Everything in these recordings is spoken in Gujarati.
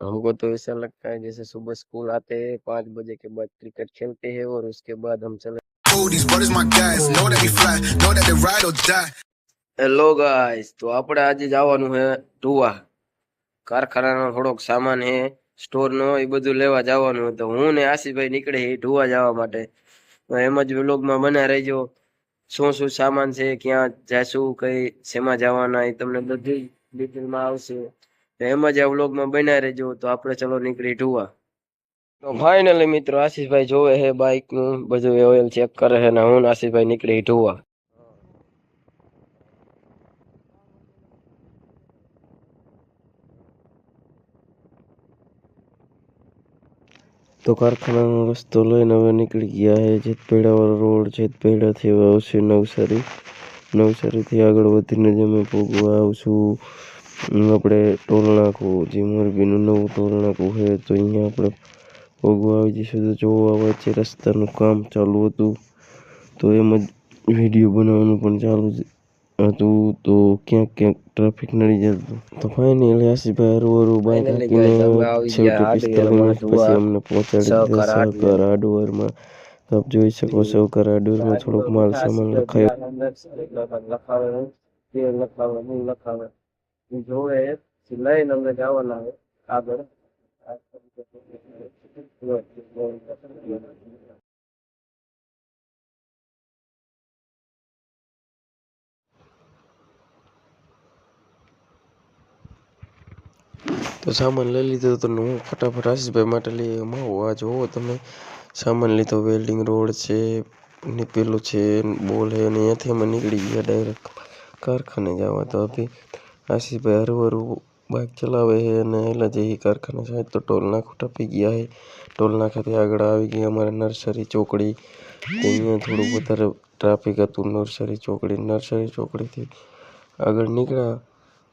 हमको तो ऐसा लगता है जैसे सुबह स्कूल आते हैं 5 बजे के बाद क्रिकेट खेलते हैं और उसके बाद हम चले। હેલો ગાઈસ, તો આપણે આજે જવાનું છે ઢુવા કારખાનાનો થોડોક સામાન હે સ્ટોર નો એ બધું લેવા જવાનું હતું. હું ને આશીષભાઈ નીકળે ઢુવા જવા માટે. એમ જ વ્લોગમાં બના રહેજો. શું શું સામાન છે, ક્યાં જાશું, કઈ શેમાં જવાના એ તમને બધી ડિટેલમાં આવશે. એમ જ આ વ્લોગમાં બના રહેજો. તો આપણે ચલો નીકળી ઢુવા. તો ફાઇનલી મિત્રો આશીષભાઈ જોવે છે બાઇક નું બધું ઓઇલ ચેક કરે છે ને હું આશીષભાઈ નીકળી ઢુવા. તો કારખાનાનો રસ્તો લઈને હવે નીકળી ગયા છે જેતપેડા વાળો રોડ. જેતપેડાથી હવે આવશે નવસારી. નવસારીથી આગળ વધીને જ અમે ભોગવા આવશું આપણે ટોલ નાકું, જે મોરબીનું નવું ટોલ નાકું છે. તો અહીંયા આપણે ભોગવા આવી જઈશું. તો જોવા વચ્ચે રસ્તાનું કામ ચાલુ હતું, તો એમ જ વિડીયો બનાવવાનું પણ ચાલુ હતું. તો ક્યાંક ક્યાંક ટ્રાફિક નડી જતું. તો ફાઇનલી આશીષભાઈ હરવું બાઇક હાકીને છેવટે 45 મિનિટ પછી અમને પહોંચાડી દીધા સહકાર હાર્ડવેરમાં. તો આપ જોઈ શકો સહકાર હાર્ડવેરમાં થોડોક માલ સામાન લખાયો. લઈને અમને જવાના આગળ. તો સામાન લઈ લીધો તો હું ફટાફટ આશીષભાઈ માટે લઈ આવ્યો. આ જોવો તમે સામાન લીધો. વેલ્ડિંગ રોડ છે ને પેલું છે બોલ છે અને અહીંયાથી અમે નીકળી ગયા ડાયરેક્ટ કારખાને જવા. તો અભી આશીષભાઈ હરવરું બાઇક ચલાવે છે અને એલા જઈએ કારખાને સાહેબ. તો ટોલ નાકું ટપી ગયા છે. ટોલ નાકાથી આગળ આવી ગયા અમારે નર્સરી ચોકડી. અહીંયા થોડું વધારે ટ્રાફિક હતું. નર્સરી ચોકડીથી આગળ નીકળ્યા.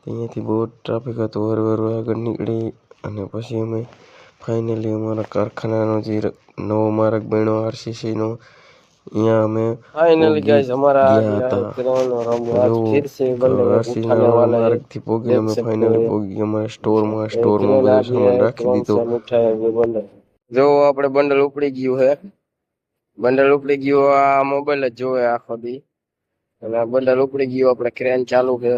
અહીંયાથી બહુ ટ્રાફિક હતું. હરવર આગળ નીકળી અને પછી અમે ફાઇનલી અમારા કારખાનાનો જે નવો માર્ગ બન્યો આરસીસીનો, અહીંયા અમે ફાઇનલી ગાઈસ અમારા માર્ગથી પોગીને અમે ફાઇનલી પોગી અમારા સ્ટોરમાં બધો સામાન રાખી દીધો. જો આપણે બંડલ ઉપડી ગયું છે. બંડલ ઉપડી ગયું. આ મોબાઈલ જ જોવે આખો દી અને આ બંડલ ઉપડી ગયું. આપણે ક્રેન ચાલુ છે.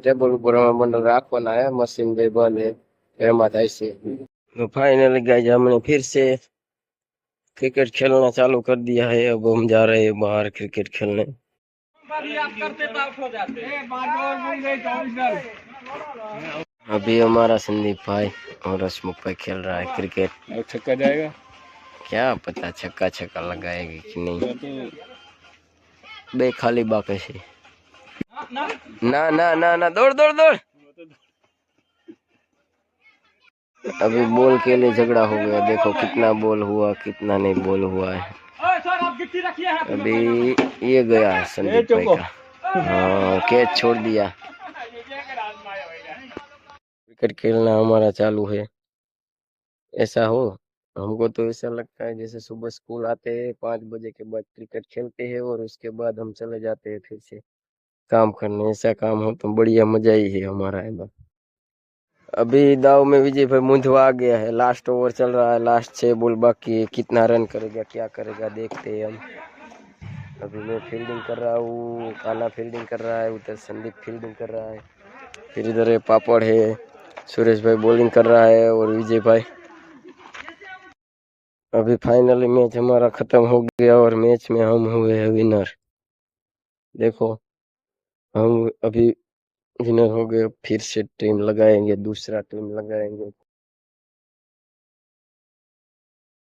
ટેબલ ઉપર બંડલ રાખવાના है, मशीन भी बंद है एमा થાય છે. तो फाइनली गाइस हमने फिर से क्रिकेट खेलना चालू कर दिया है. अब हम जा रहे हैं बाहर क्रिकेट खेलने. अभी हमारा संदीप भाई और हसमुख भाई खेल रहा है क्रिकेट. छक्का जाएगा क्या पता, छक्का छक्का लगाएगी कि नहीं. बे खाली बाकी है. ना ना ना ना दौड़ दौड़ दौड़. अभी बॉल के लिए झगड़ा हो गया. देखो कितना बॉल हुआ कितना नहीं बॉल हुआ है. अभी ये गया है संदीप भाई का. हाँ कैच छोड़ दिया. क्रिकेट खेलना हमारा चालू है. ऐसा हो, हमको तो ऐसा लगता है जैसे सुबह स्कूल आते हैं 5 बजे के बाद क्रिकेट खेलते हैं और उसके बाद हम चले जाते हैं फिर से काम करने. ऐसा काम हो तो बढ़िया मजा ही है हमारा. अभी दाव में विजय भाई मुंझवा आ गया है. लास्ट ओवर चल रहा है. लास्ट 6 बॉल बाकी है. कितना रन करेगा क्या करेगा देखते हैं हम. अभी मैं फील्डिंग कर रहा हूँ, काला फील्डिंग कर रहा है, उधर संदीप फील्डिंग कर रहा है, फिर इधर पापड़ है, सुरेश भाई बॉलिंग कर रहा है और विजय भाई. अभी फाइनली मैच हमारा खत्म हो गया और मैच में हम हुए हैं विनर. देखो हम अभी विनर हो गए. फिर से टीम लगाएंगे, दूसरा टीम लगाएंगे.